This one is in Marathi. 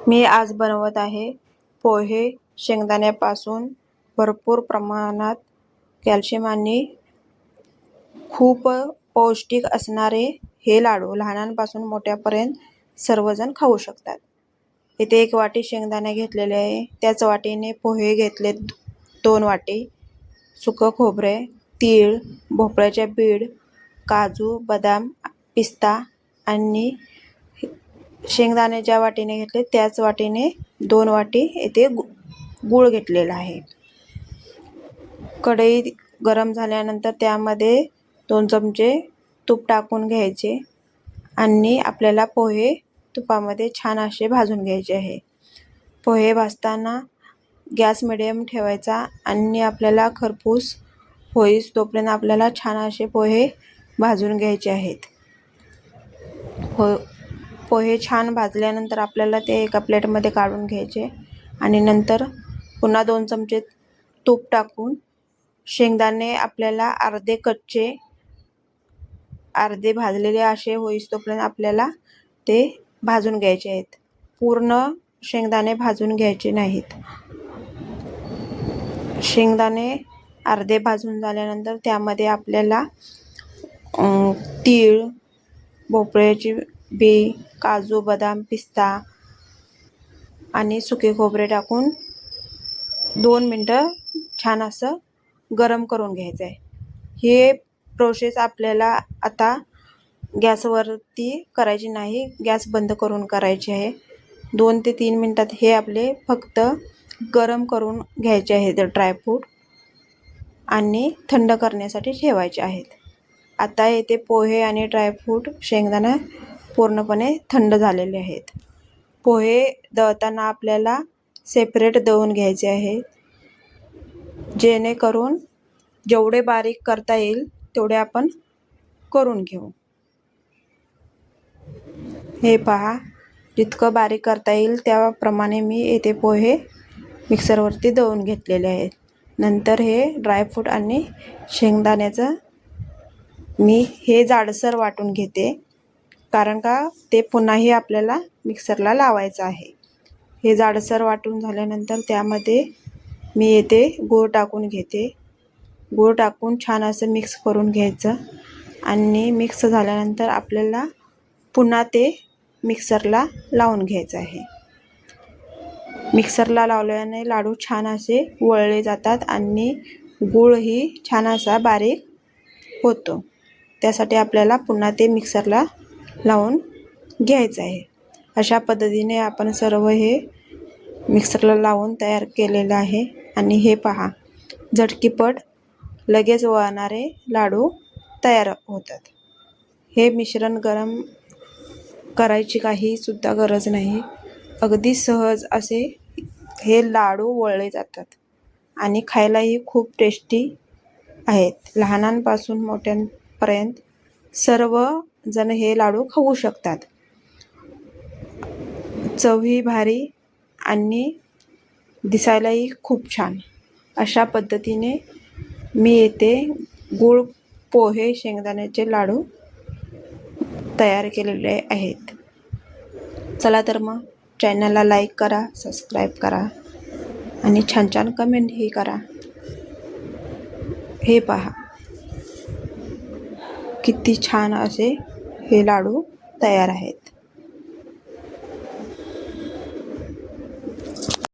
मी आज बनवत आहे पोहे. शेंगदाण्यापासून भरपूर प्रमाणात कॅल्शियम आणि खूप पौष्टिक असणारे हे लाडू लहानांपासून मोठ्यापर्यंत सर्वजण खाऊ शकतात. इथे 1 वाटी शेंगदाणे घेतलेले आहे. त्याच वाटीने पोहे घेतले 2 वाटी, सुकं खोबरे, तीळ, भोपळ्याचे बीड, काजू, बदाम, पिस्ता आणि शेंगदाणे ज्या वाटीने घेतले त्याच वाटीने 2 वाटी येथे गूळ घेतलेला आहे. कढई गरम झाल्यानंतर त्यामध्ये 2 चमचे तूप टाकून घ्यायचे आणि आपल्याला पोहे तुपामध्ये छान असे भाजून घ्यायचे आहे. पोहे भाजताना गॅस मिडियम ठेवायचा आणि आपल्याला खरपूस होईस तोपर्यंत आपल्याला छान असे पोहे भाजून घ्यायचे आहेत. पोहे छान भाजल्यानंतर आपल्याला ते एका प्लेटमध्ये काढून घ्यायचे आणि नंतर पुन्हा 2 चमचे तूप टाकून शेंगदाणे आपल्याला अर्धे कच्चे अर्धे भाजलेले असे होईस तोपर्यंत आपल्याला ते भाजून घ्यायचे आहेत. पूर्ण शेंगदाणे भाजून घ्यायचे नाहीत. शेंगदाणे अर्धे भाजून झाल्यानंतर त्यामध्ये आपल्याला तीळ, भोपळ्याची बी, काजू, बदाम, पिस्ता आणि सुके खोबरे टाकून 2 मिनटं छान असं गरम करून घ्यायचं आहे. हे प्रोसेस आपल्याला आता गॅसवरती करायची नाही, गॅस बंद करून करायची आहे. 2 ते 3 मिनटात हे आपले फक्त गरम करून घ्यायचे आहेत ड्रायफ्रूट आणि थंड करण्यासाठी ठेवायचे आहेत. आता येथे पोहे आणि ड्रायफ्रूट शेंगदाणा पूर्णपणे थंड झालेले आहेत. पोहे दळताना आपल्याला सेपरेट दळून घ्यायचे आहे, जेणेकरून जेवढे बारीक करता येईल तेवढे आपण करून घेऊ. हे पहा, जितकं बारीक करता येईल त्याप्रमाणे मी येथे पोहे मिक्सरवरती दळून घेतलेले आहेत. नंतर हे ड्रायफ्रूट आणि शेंगदाण्याचं मी हे जाडसर वाटून घेते, कारण का ते पुन्हाही आपल्याला मिक्सरला लावायचं आहे. हे जाडसर वाटून झाल्यानंतर त्यामध्ये मी येथे गूळ टाकून घेते. गूळ टाकून छान असं मिक्स करून घ्यायचं आणि मिक्स झाल्यानंतर आपल्याला पुन्हा ते मिक्सरला लावून घ्यायचं आहे. मिक्सरला लावल्याने लाडू छान असे वळले जातात आणि गूळही छान असा बारीक होतो. त्यासाठी आपल्याला पुन्हा ते मिक्सरला लावून घ्यायचं आहे. अशा पद्धतीने आपण सर्व हे मिक्सरला लावून तयार केलेलं आहे. आणि हे पहा, झटकीपट लगेच वळणारे लाडू तयार होतात. हे मिश्रण गरम करायची काहीसुद्धा गरज नाही. अगदी सहज असे हे लाडू वळले जातात आणि खायलाही खूप टेस्टी आहेत. लहानांपासून मोठ्यांपर्यंत सर्वजण हे लाडू खाऊ शकतात. चवही भारी आणि दिसायलाही खूप छान. अशा पद्धतीने मी येथे गूळ पोहे शेंगदाण्याचे लाडू तयार केलेले आहेत. चला तर मग चॅनलला लाईक करा, सबस्क्राईब करा आणि छान छान कमेंटही करा. हे पहा, किती छान असे हे लाडू तयार आहेत.